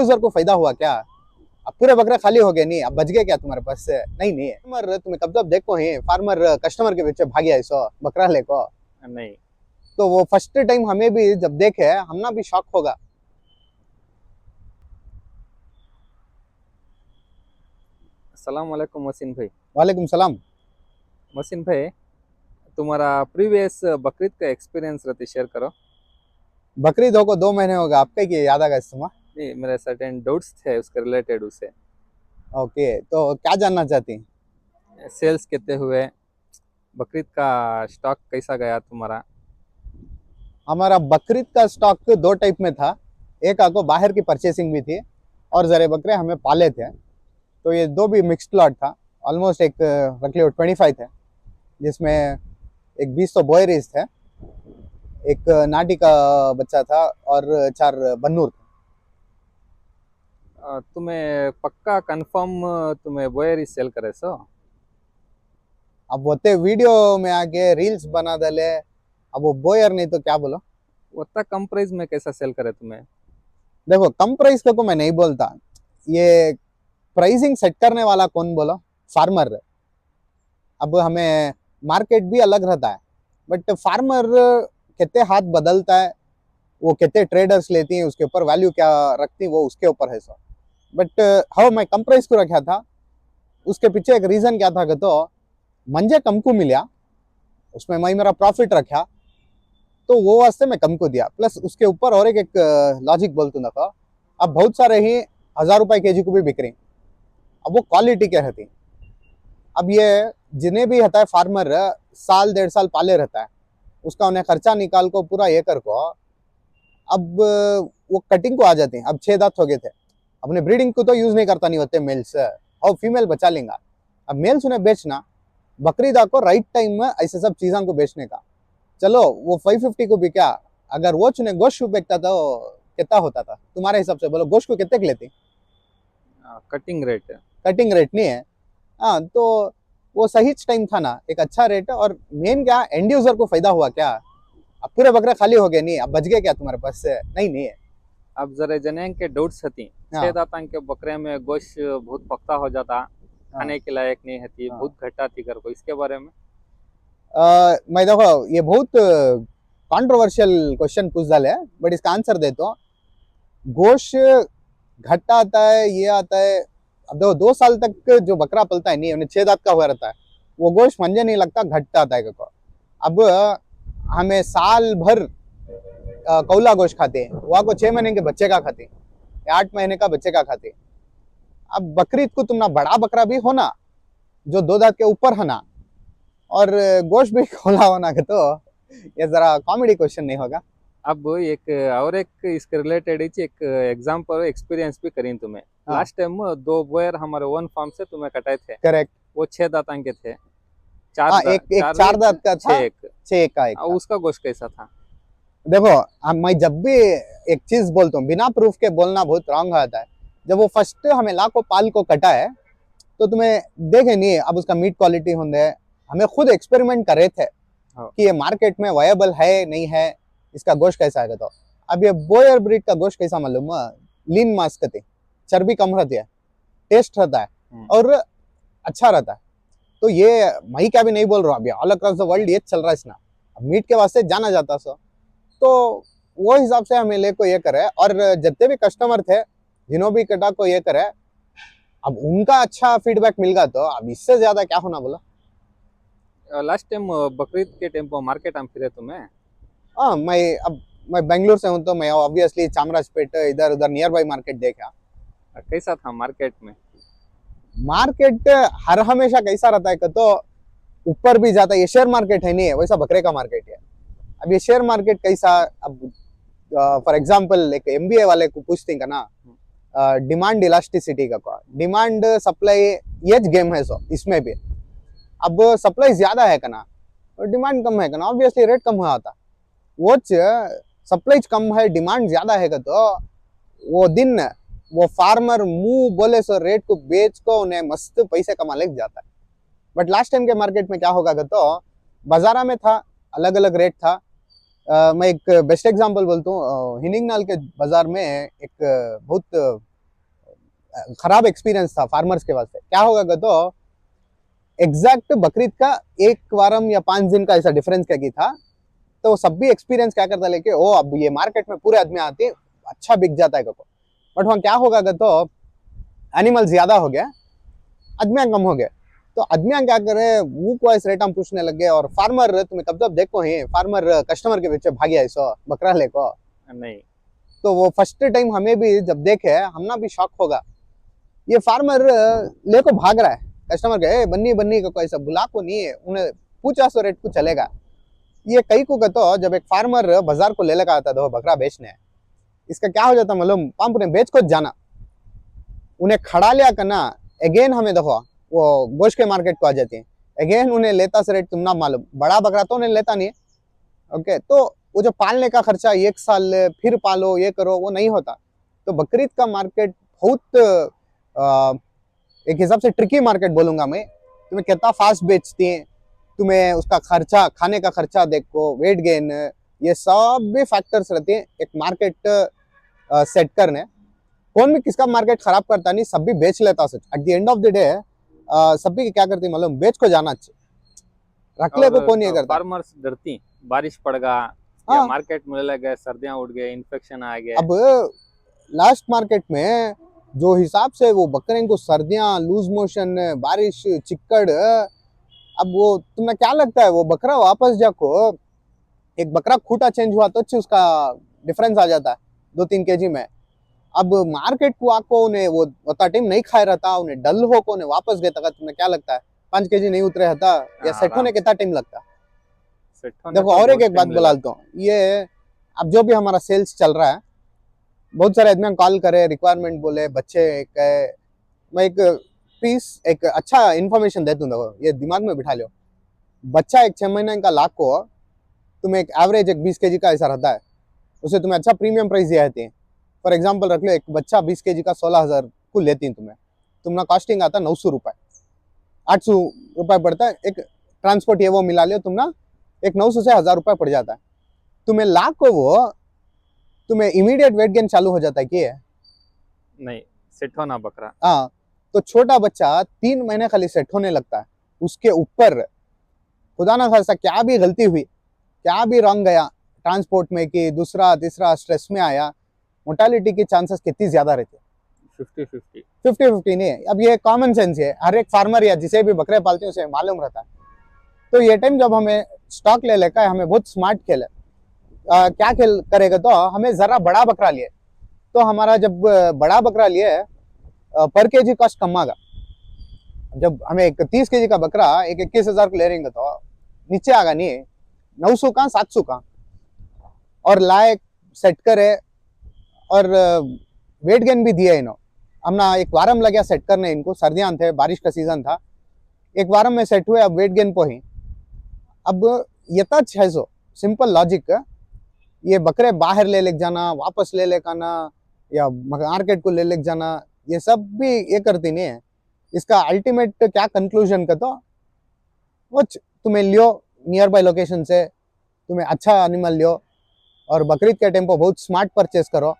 User को फायदा हुआ क्या? अब पूरे बकरे खाली हो गए नहीं, अब बच गए क्या तुम्हारे पास से? नहीं नहीं, फार्मर तुम्हें कब जब देखो ही फार्मर कस्टमर के पीछे भाग गया सो बकरा लेको। नहीं। तो वो फर्स्ट टाइम हमें भी जब देखे हम ना भी शॉक होगा। अस्सलाम वालेकुम मोहसिन भाई। वालेकुम सलाम। मोहसिन भाई, तुम्हारा प्रीवियस बकरीद का एक्सपीरियंस रहते शेयर करो। बकरीद हो को 2 महीने हो गए, आपका क्या याद आ गया तुम्हें? नहीं, मेरे सर्टेन डाउट्स थे उसके रिलेटेड। उसे ओके, तो क्या जानना चाहती हैं? सेल्स कितने हुए, बकरीद का स्टॉक कैसा गया तुम्हारा? हमारा बकरीद का स्टॉक 2 टाइप में था। एक आपको बाहर की परचेसिंग भी थी और जरे बकरे हमें पाले थे, तो ये दो भी मिक्स्ड लॉट था। ऑलमोस्ट एक रख लियो 25 थे, जिसमें एक 20 तो बॉयरीज थे, एक नाटी का बच्चा था और 4 बन्नूर थे। तुम्हें पक्का कंफर्म तुम्हें बोयर ही सेल करे सो? अब होते वीडियो में आके रील्स बना डाले, अब वो बॉयर नहीं तो क्या बोलो। उतना कम प्राइस में कैसा सेल करे तुम्हें? देखो, कम प्राइस का को मैं नहीं बोलता, ये प्राइसिंग सेट करने वाला कौन बोलो? फार्मर। अब हमें मार्केट भी अलग रहता है, बट फार्मर कितने हाथ बदलता है, वो कितने ट्रेडर्स लेती हैं, उसके ऊपर वैल्यू क्या रखती है, वो उसके ऊपर है सो। बट हाँ, मैं कम प्राइस को रखा था। उसके पीछे एक रीजन क्या था कि तो मंजे कम को मिला, उसमें मैं मेरा प्रॉफिट रखा, तो वो वास्ते मैं कम को दिया। प्लस उसके ऊपर और एक लॉजिक बोलते ना, अब बहुत सारे ही 1000 रुपए केजी को भी बिक रही, अब वो क्वालिटी क्या रहती। अब ये जिन्हें भी रहता है फार्मर, साल 1.5 साल पाले रहता है, उसका उन्हें खर्चा निकाल को पूरा ये कर को, अब वो कटिंग को आ जाते हैं। अब 6 दांत हो गए थे, अपने ब्रीडिंग को तो यूज नहीं करता नहीं होते मेल्स, और फीमेल बचा लेंगा। अब मेल्स उन्हें बेचना, बकरीदा को राइट टाइम में ऐसे सब चीजों को बेचने का। चलो वो 550 को भी क्या, अगर वो चुने गोश्त बेचता था कितना होता था तुम्हारे हिसाब से? बोलो, गोश्त को कितने की लेती? Cutting rate. कटिंग रेट नहीं है। हाँ, तो वो सही टाइम था ना, एक अच्छा रेट है। और मेन क्या, एंड यूजर को फायदा हुआ क्या? अब पूरे बकरे खाली हो गए नहीं, अब बच गए क्या तुम्हारे पास से? नहीं नहीं है। अब जरा जने के डाउट्स हती, हाँ 6 दांत के बकरे में गोश्त बहुत पक्का हो जाता, हाँ खाने के लायक नहीं होती, हाँ। बहुत घटा थी कर को, इसके बारे में? मैं देखो, ये बहुत कंट्रोवर्शियल क्वेश्चन पूछ डाले है, बट इसका आंसर देता हूँ। गोश्त घट्टा आता है, ये आता है। अब देखो, 2 साल तक जो बकरा पलता है नहीं, उन्हें 6 दांत का हुआ रहता है, वो गोश्त मुझे नहीं लगता घट्टा आता है को। अब हमें साल भर कौला गोश्त खाते हैं, वहाँ को 6 महीने के बच्चे का खाते हैं या 8 महीने का बच्चे का खाते हैं। अब बकरीद को तुम ना बड़ा बकरा भी होना, जो 2 दांत के ऊपर है ना, और गोश्त भी खोला होना के, तो ये जरा कॉमेडी क्वेश्चन नहीं होगा? अब एक और एक इसके रिलेटेड एक एग्जांपल एक्सपीरियंस भी करें तुम्हें। हाँ लास्ट टाइम 2 बोयर हमारे वन फार्म से तुम्हें कटाए थे, करेक्ट। वो 6 दांत के थे। हाँ, एक 4 एक दांत का छह था, एक। 6 का एक था। उसका गोश्त कैसा था? देखो, मैं जब भी एक चीज बोलता हूँ बिना प्रूफ के बोलना बहुत रॉन्ग आता है। जब वो फर्स्ट हमें लाखों पाल को कटा है, तो तुम्हें देखे नहीं अब उसका मीट क्वालिटी होंगे, हमें खुद एक्सपेरिमेंट कर रहे थे हाँ। कि ये मार्केट में वायबल है नहीं है, इसका गोश्त कैसा है। तो अब ये बोयर ब्रीड का गोश्त कैसा मालूम है? लीन मांस कते, चर्बी कम रहती है, टेस्ट रहता है और अच्छा रहता है। तो ये मैं क्या भी नहीं बोल रहा हूँ, अभी ऑल अक्रॉस द वर्ल्ड ये चल रहा है इसना, अब मीट के वास्ते जाना जाता सो। तो वो हिसाब से हमें ले को ये करे, और जितने भी कस्टमर थे जिन्हों भी कटा को ये करे, अब उनका अच्छा फीडबैक मिल गया, तो अब इससे ज्यादा क्या होना बोला। लास्ट टाइम बकरीद के टाइम पर मार्केट हम फिरे तुम्हें। हाँ, मैं बेंगलोर से हूँ, तो मैं ऑब्वियसली चामराजपेट इधर उधर नियर बाई मार्केट देखा। कैसा था मार्केट में? मार्केट हर हमेशा कैसा रहता है कि तो ऊपर भी जाता है, ये शेयर मार्केट है नहीं है, वैसा बकरे का मार्केट है। अब ये शेयर मार्केट कैसा, अब फॉर एग्जाम्पल एक एमबीए वाले को पूछते हैं ना, डिमांड इलास्टिसिटी का, डिमांड सप्लाई ये गेम है सो इसमें भी। अब सप्लाई ज्यादा है का ना, और डिमांड कम है का ना, ऑब्वियसली रेट कम हुआ था। वो सप्लाई कम है, डिमांड ज्यादा है का, तो वो दिन वो फार्मर मुंह बोले सो रेट को बेच को उन्हें मस्त पैसे कमा ले जाता है। बट लास्ट टाइम के मार्केट में क्या होगा का, तो बाजारा में था, अलग अलग रेट था। मैं एक बेस्ट एग्जांपल बोलता हूँ, हिनिंगनाल के बाजार में एक बहुत खराब एक्सपीरियंस था फार्मर्स के वास्ते। क्या होगा तो एग्जैक्ट बकरीद का 1 वारम या 5 दिन का ऐसा डिफरेंस क्या की था, तो सब भी एक्सपीरियंस क्या करता लेके ओ अब ये मार्केट में पूरे आदमी आते अच्छा बिक जाता है को। बट वहाँ क्या होगा तो एनिमल ज्यादा हो गया, आदमियां कम हो गए, तो आदमियां क्या करे वो को ऐसे रेट हम पूछने लग गए। और फार्मर तुम्हें कब जब देखो ही फार्मर कस्टमर के पीछे भाग गया ऐसा बकरा लेको। नहीं, तो वो फर्स्ट टाइम हमें भी जब देखे हमना भी शॉक होगा, ये फार्मर लेको भाग रहा है कस्टमर के बन्नी बन्नी को ऐसा बुला को नहीं है, उन्हें पूछा सो रेट को चलेगा। ये कई को तो जब एक फार्मर बाजार को ले लगा आता दो बकरा बेचने, इसका क्या हो जाता मालूम, पंप ने बेच को जाना उन्हें खड़ा लिया करना, अगेन हमें देखो वो गोश्त के मार्केट को आ जाती है, अगेन उन्हें लेता से रेट तुम ना मालूम, बड़ा बकरा तो उन्हें लेता नहीं है। ओके, तो वो जो पालने का खर्चा 1 साल फिर पालो ये करो वो नहीं होता। तो बकरीद का मार्केट बहुत एक हिसाब से ट्रिकी मार्केट बोलूंगा मैं। तुम्हें कितना फास्ट बेचती है, तुम्हें उसका खर्चा खाने का खर्चा देखो, वेट गेन, ये सब भी फैक्टर्स रहते हैं एक मार्केट सेट करने। कौन भी किसका मार्केट खराब करता नहीं, सब भी बेच लेता सच। At the end of the day सब भी क्या करती मालूम, बेच को जाना चाहिए, रख ले को कौन नहीं करता। फार्मर्स डरती बारिश पड़ गया या हाँ। मार्केट में लग गए, सर्दियां उठ गए, इन्फेक्शन आ गए। अब लास्ट मार्केट में जो हिसाब से वो बकरे को सर्दियां, लूज मोशन, बारिश, चिक्कड़, अब वो तुम्हें क्या लगता है वो बकरा वापस जाको एक बकरा खूटा चेंज हुआ तो अच्छी उसका डिफरेंस आ जाता है 2-3 kg में। अब मार्केट को आको उन्हें वो उतना टाइम नहीं खाए रहता, उन्हें डल हो को उन्हें वापस गए तक तुम्हें क्या लगता है 5 kg नहीं उतरे रहता या सेट होने कितना टाइम लगता। देखो और एक बात बोलाता हूँ, ये अब जो भी हमारा सेल्स चल रहा है, बहुत सारे आदमी कॉल करे, रिक्वायरमेंट बोले, बच्चे कहे, मैं एक पीस एक अच्छा इन्फॉर्मेशन देता हूँ, देखो ये दिमाग में बिठा लो। बच्चा एक 6 महीने का लाख को तुम्हें एक एवरेज एक 20 kg का ऐसा रहता है, उसे तुम्हें अच्छा प्रीमियम प्राइस दिया जाती है। फॉर एग्जाम्पल रख लो एक बच्चा 20 kg का 16,000 को लेती है, तुम्हारा कॉस्टिंग आता 900 रुपये, 800 रुपये पड़ता है, एक ट्रांसपोर्ट ये वो मिला लो तुम ना, एक 900 से 1000 रुपये पड़ जाता है। तुम्हें लाख को वो तुम्हें इमीडिएट वेट गेन चालू हो जाता है कि नहीं सेट होना बकरा। हाँ, तो छोटा बच्चा 3 महीने खाली सेट होने लगता है। उसके ऊपर खुदा ना खासा क्या भी गलती हुई, क्या भी रॉन्ग गया ट्रांसपोर्ट में कि दूसरा तीसरा स्ट्रेस में आया, मोर्टालिटी की चांसेस कितनी ज्यादा रहती है? 50-50। 50-50 नहीं है। अब ये कॉमन सेंस है, हर एक फार्मर या जिसे भी बकरे पालते हैं उसे मालूम रहता है। तो ये टाइम जब हमें स्टॉक ले लेकर हमें बहुत स्मार्ट खेल है। क्या खेल करेगा तो हमें जरा बड़ा बकरा लिए, तो हमारा जब बड़ा बकरा लिए पर केजी कॉस्ट कम आगा। जब हमें एक 30 kg का बकरा एक 21,000 को ले रहेंगे तो नीचे आगा नहीं 900 का 700 का, और लाए सेट करे और वेट गेन भी दिया इन्हों। हमने 1 वारम लग गया सेट करने इनको, सर्दियां थे, बारिश का सीजन था, 1 वारम में सेट हुए, अब वेट गेन पे ही। अब ये तच है सो सिंपल लॉजिक, ये बकरे बाहर ले जाना, वापस ले आना, या मार्केट को ले जाना, ये सब भी ये करती नहीं है। इसका अल्टीमेट क्या कंक्लूजन का तो वो तुम्हें लियो नियर बाय लोकेशन से, तुम्हें अच्छा एनिमल लियो, और बकरीद के टाइम पर बहुत स्मार्ट परचेस करो।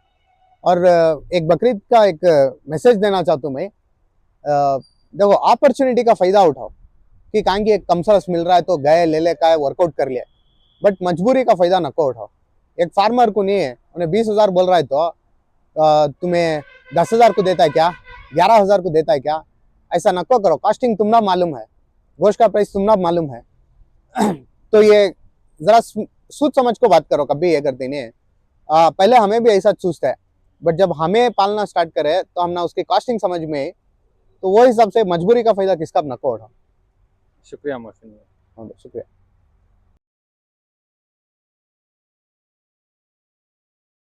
और एक बकरीद का एक मैसेज देना चाहता हूँ मैं, देखो अपॉर्चुनिटी का फायदा उठाओ कि कहाँ की एक कम सरस मिल रहा है तो गए ले का वर्कआउट कर लिया, बट मजबूरी का फायदा नको उठाओ। एक फार्मर को नहीं है, उन्हें 20,000 बोल रहा है तो तुम्हें 10,000 को देता है क्या, 11,000 को देता है क्या, ऐसा नको करो। कॉस्टिंग तुम्हारा मालूम है, गोश्त का प्राइस तुम्हारा मालूम है। तो ये जरा सोच समझ को बात करो, कभी ये करते नहीं है। पहले हमें भी ऐसा सोचता है, बट जब हमें पालना स्टार्ट करे तो हम ना उसकी कॉस्टिंग समझ में, तो वो हिसाब से मजबूरी का फायदा किसका नको उठाओ। शुक्रिया मोहसिन। शुक्रिया।